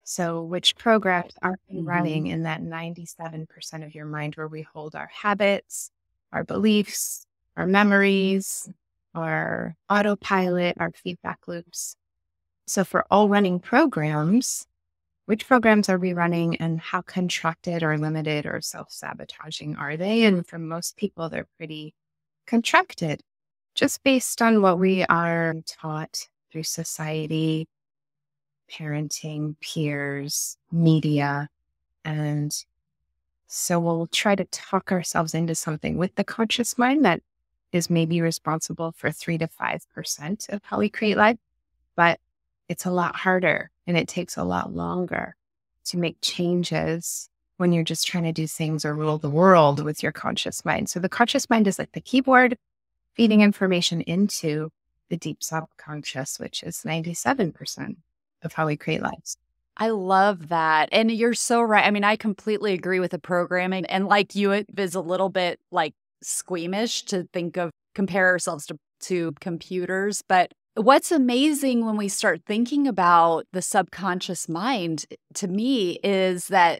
So which programs are you Hmm. running in that 97% of your mind where we hold our habits, our beliefs, our memories, our autopilot, our feedback loops? So for all running programs, which programs are we running and how contracted or limited or self-sabotaging are they? And for most people, they're pretty contracted, just based on what we are taught through society, parenting, peers, media. And so we'll try to talk ourselves into something with the conscious mind that is maybe responsible for 3 to 5% of how we create life. But it's a lot harder and it takes a lot longer to make changes when you're just trying to do things or rule the world with your conscious mind. So the conscious mind is like the keyboard feeding information into the deep subconscious, which is 97% of how we create lives. I love that. And you're so right. I mean, I completely agree with the programming. And like you, it is a little bit like squeamish to think of compare ourselves to computers. But what's amazing when we start thinking about the subconscious mind to me is that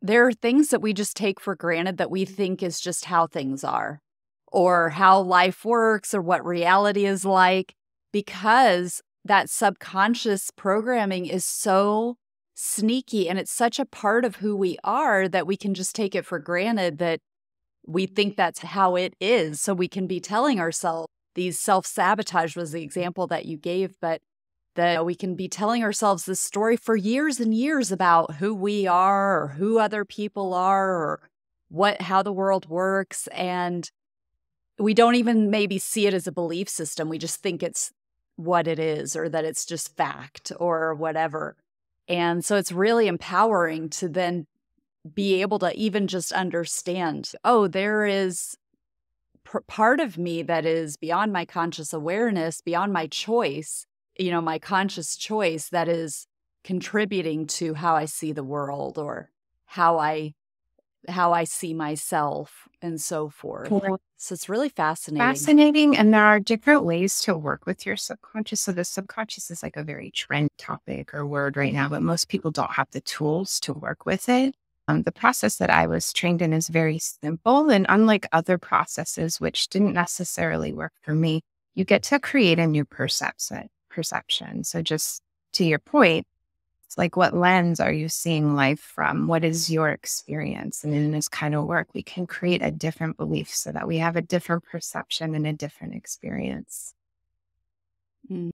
there are things that we just take for granted that we think is just how things are or how life works or what reality is like because that subconscious programming is so sneaky and it's such a part of who we are that we can just take it for granted that we think that's how it is. So we can be telling ourselves these self-sabotage was the example that you gave, but that we can be telling ourselves this story for years and years about who we are or who other people are or how the world works. And we don't even maybe see it as a belief system. We just think it's what it is or that it's just fact or whatever. And so it's really empowering to then be able to even just understand, oh, there is part of me that is beyond my conscious awareness, beyond my choice, my conscious choice that is contributing to how I see the world or how I see myself and so forth. Cool. So it's really fascinating. Fascinating. And there are different ways to work with your subconscious. So the subconscious is like a very trend topic or word right now, but most people don't have the tools to work with it. The process that I was trained in is very simple. And unlike other processes, which didn't necessarily work for me, you get to create a new perception. So just to your point, it's like, what lens are you seeing life from? What is your experience? And in this kind of work, we can create a different belief so that we have a different perception and a different experience. Mm.